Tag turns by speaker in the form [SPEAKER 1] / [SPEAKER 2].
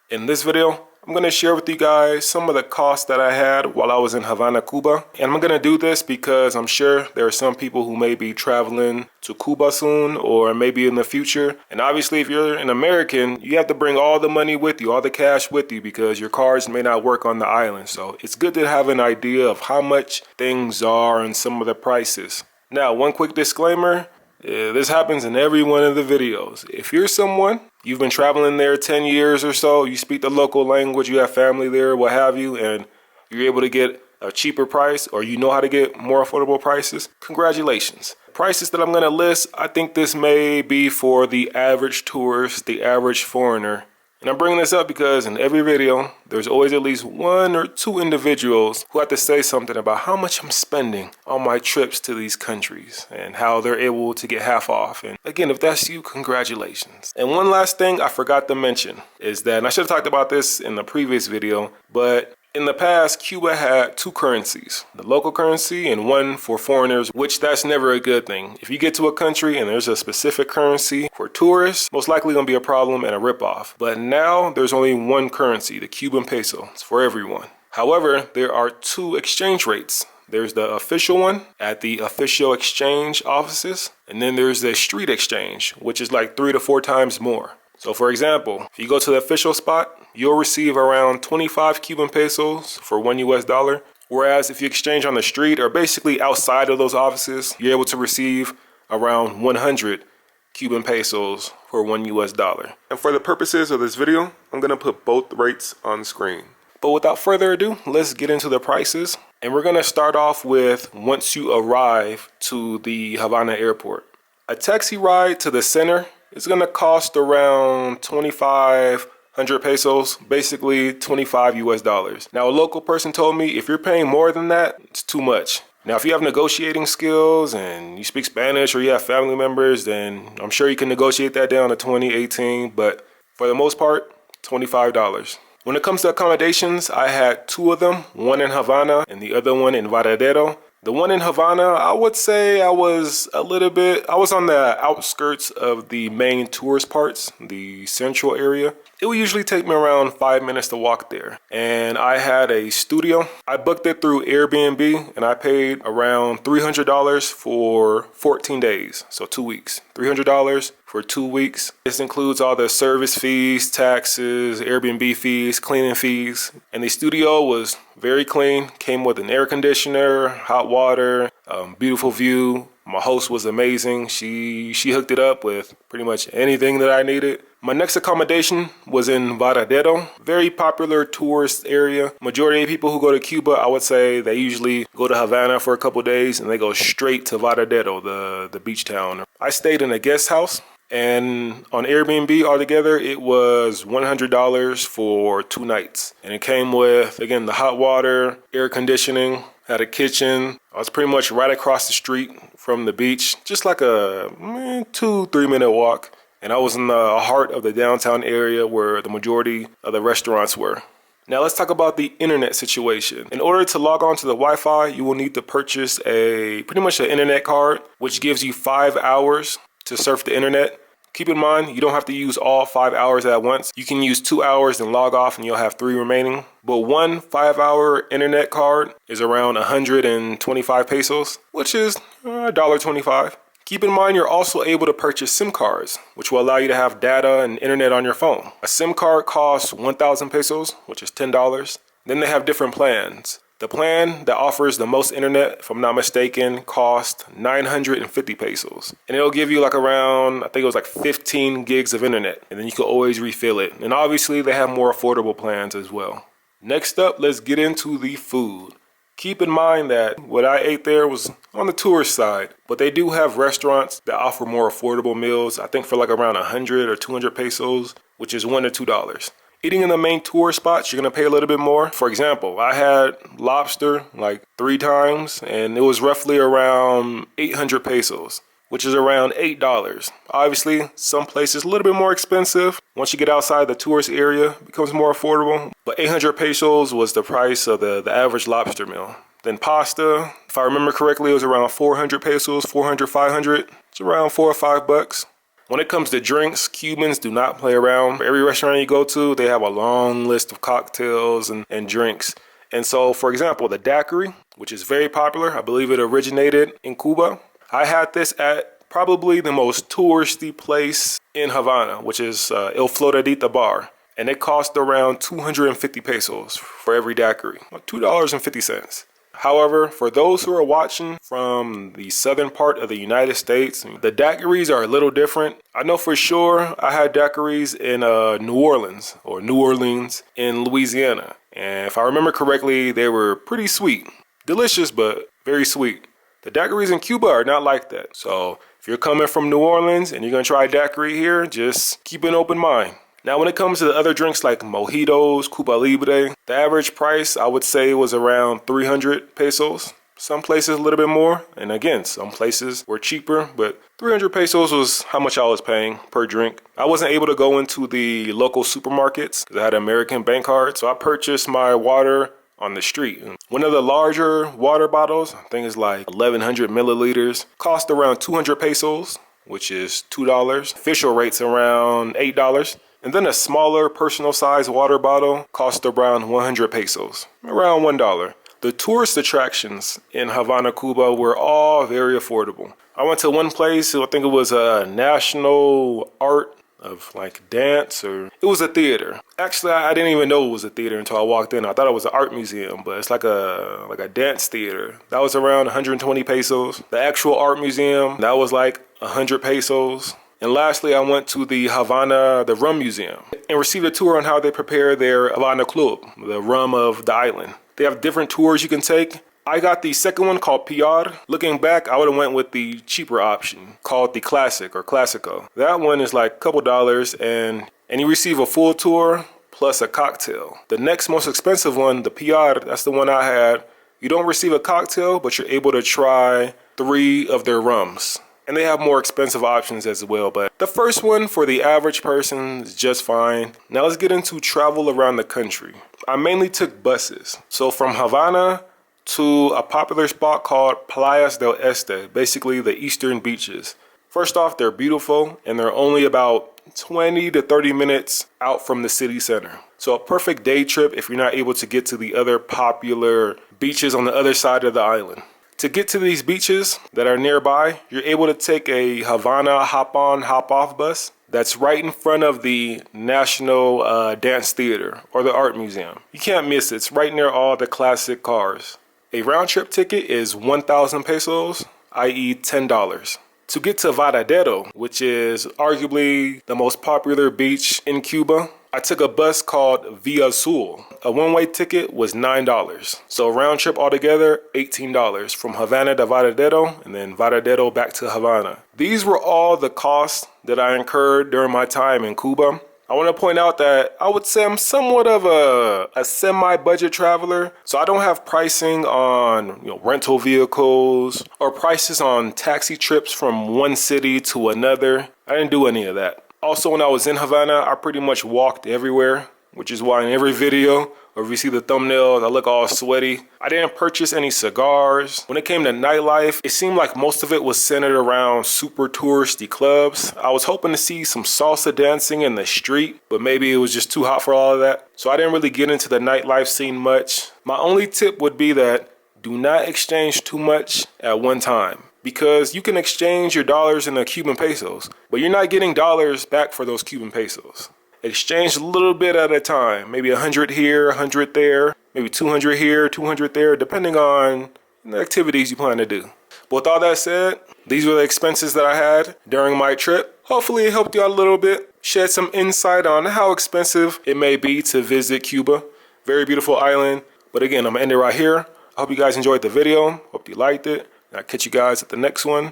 [SPEAKER 1] In this video, I'm going to share with you guys some of the costs that I had while I was in Havana, Cuba. And I'm going to do this because I'm sure there are some people who may be traveling to Cuba soon or maybe in the future. And obviously, if you're an American, you have to bring all the money with you, all the cash with you, because your cards may not work on the island. So it's good to have an idea of how much things are and some of the prices. Now, one quick disclaimer. This happens in every one of the videos. If you're someone, you've been traveling there 10 years or so, you speak the local language, you have family there, what have you, and you're able to get a cheaper price or you know how to get more affordable prices, congratulations. Prices that I'm going to list, I think this may be for the average tourist, the average foreigner. And I'm bringing this up because in every video, there's always at least one or two individuals who have to say something about how much I'm spending on my trips to these countries and how they're able to get half off. And again, if that's you, congratulations. And one last thing I forgot to mention is that, and I should have talked about this in the previous video, but in the past, Cuba had two currencies, the local currency and one for foreigners, which that's never a good thing. If you get to a country and there's a specific currency for tourists, most likely going to be a problem and a ripoff. But now there's only one currency, the Cuban peso. It's for everyone. However, there are two exchange rates. There's the official one at the official exchange offices, and then there's the street exchange, which is like 3 to 4 times more. So for example, if you go to the official spot, you'll receive around 25 Cuban pesos for $1 US. Whereas if you exchange on the street or basically outside of those offices, you're able to receive around 100 Cuban pesos for $1 US. And for the purposes of this video, I'm going to put both rates on screen. But without further ado, let's get into the prices. And we're going to start off with once you arrive to the Havana airport. A taxi ride to the center is going to cost around 2,500 pesos, basically 25 US. Now, a local person told me if you're paying more than that, it's too much. Now, if you have negotiating skills and you speak Spanish or you have family members, then I'm sure you can negotiate that down to 20, 18, but for the most part, $25. When it comes to accommodations, I had two of them, one in Havana and the other one in Varadero. The one in Havana, I would say I was on the outskirts of the main tourist parts, the central area. It would usually take me around 5 minutes to walk there. And I had a studio. I booked it through Airbnb and I paid around $300 for 14 days, so 2 weeks. $300 for 2 weeks. This includes all the service fees, taxes, Airbnb fees, cleaning fees. And the studio was very clean, came with an air conditioner, hot water, beautiful view. My host was amazing. She hooked it up with pretty much anything that I needed. My next accommodation was in Varadero, very popular tourist area. Majority of people who go to Cuba, I would say they usually go to Havana for a couple days and they go straight to Varadero, the beach town. I stayed in a guest house. And on Airbnb altogether, it was $100 for 2 nights. And it came with, again, the hot water, air conditioning, had a kitchen. I was pretty much right across the street from the beach, just like a 2-3 minute walk. And I was in the heart of the downtown area where the majority of the restaurants were. Now let's talk about the internet situation. In order to log on to the Wi-Fi, you will need to purchase pretty much an internet card, which gives you 5 hours to surf the internet. Keep in mind, you don't have to use all 5 hours at once. You can use 2 hours and log off and you'll have 3 remaining. But one 5-hour internet card is around 125 pesos, which is $1.25. Keep in mind, you're also able to purchase SIM cards, which will allow you to have data and internet on your phone. A SIM card costs 1,000 pesos, which is $10. Then they have different plans. The plan that offers the most internet, if I'm not mistaken, cost 950 pesos. And it'll give you like around, I think it was like 15 gigs of internet. And then you can always refill it. And obviously they have more affordable plans as well. Next up, let's get into the food. Keep in mind that what I ate there was on the tourist side, but they do have restaurants that offer more affordable meals. I think for like around 100 or 200 pesos, which is $1 to $2. Eating in the main tourist spots, you're going to pay a little bit more. For example, I had lobster like 3 times and it was roughly around 800 pesos, which is around $8. Obviously, some places a little bit more expensive. Once you get outside the tourist area, it becomes more affordable. But 800 pesos was the price of the average lobster meal. Then pasta, if I remember correctly, it was around 400 pesos, 400, 500. It's around $4 or $5. When it comes to drinks, Cubans do not play around. Every restaurant you go to, they have a long list of cocktails and drinks. And so, for example, the daiquiri, which is very popular, I believe it originated in Cuba. I had this at probably the most touristy place in Havana, which is El Floridita Bar. And it cost around 250 pesos for every daiquiri, $2.50. However, for those who are watching from the southern part of the United States, the daiquiris are a little different. I know for sure I had daiquiris in New Orleans in Louisiana. And if I remember correctly, they were pretty sweet. Delicious, but very sweet. The daiquiris in Cuba are not like that. So if you're coming from New Orleans and you're going to try a daiquiri here, just keep an open mind. Now, when it comes to the other drinks like mojitos, Cuba Libre, the average price I would say was around 300 pesos. Some places a little bit more. And again, some places were cheaper, but 300 pesos was how much I was paying per drink. I wasn't able to go into the local supermarkets because I had an American bank card. So I purchased my water on the street. One of the larger water bottles, I think it's like 1100 milliliters, cost around 200 pesos, which is $2. Official rate's around $8. And then a smaller personal size water bottle cost around 100 pesos, around $1. The tourist attractions in Havana, Cuba were all very affordable. I went to one place, I think it was a national art of like dance, or it was a theater. Actually, I didn't even know it was a theater until I walked in. I thought it was an art museum, but it's like a dance theater. That was around 120 pesos. The actual art museum, that was like 100 pesos. And lastly, I went to the Rum Museum, and received a tour on how they prepare their Havana Club, the rum of the island. They have different tours you can take. I got the second one called PR. Looking back, I would have went with the cheaper option called the Classic or Classico. That one is like a couple dollars, and you receive a full tour plus a cocktail. The next most expensive one, the PR, that's the one I had. You don't receive a cocktail, but you're able to try 3 of their rums. And they have more expensive options as well. But the first one for the average person is just fine. Now let's get into travel around the country. I mainly took buses. So from Havana to a popular spot called Playas del Este, basically the eastern beaches. First off, they're beautiful and they're only about 20 to 30 minutes out from the city center. So a perfect day trip if you're not able to get to the other popular beaches on the other side of the island. To get to these beaches that are nearby, you're able to take a Havana hop-on, hop-off bus that's right in front of the National Dance Theater or the Art Museum. You can't miss it. It's right near all the classic cars. A round-trip ticket is 1,000 pesos, i.e. $10. To get to Varadero, which is arguably the most popular beach in Cuba, I took a bus called Via Azul. A one-way ticket was $9. So round trip altogether, $18 from Havana to Varadero and then Varadero back to Havana. These were all the costs that I incurred during my time in Cuba. I want to point out that I would say I'm somewhat of a semi-budget traveler. So I don't have pricing on rental vehicles or prices on taxi trips from one city to another. I didn't do any of that. Also, when I was in Havana, I pretty much walked everywhere, which is why in every video, or if you see the thumbnail, I look all sweaty. I didn't purchase any cigars. When it came to nightlife, it seemed like most of it was centered around super touristy clubs. I was hoping to see some salsa dancing in the street, but maybe it was just too hot for all of that. So I didn't really get into the nightlife scene much. My only tip would be that do not exchange too much at one time. Because you can exchange your dollars into Cuban pesos, but you're not getting dollars back for those Cuban pesos. Exchange a little bit at a time, maybe 100 here, 100 there, maybe 200 here, 200 there, depending on the activities you plan to do. But with all that said, these were the expenses that I had during my trip. Hopefully it helped you out a little bit, shed some insight on how expensive it may be to visit Cuba. Very beautiful island. But again, I'm gonna end it right here. I hope you guys enjoyed the video. Hope you liked it. I'll catch you guys at the next one.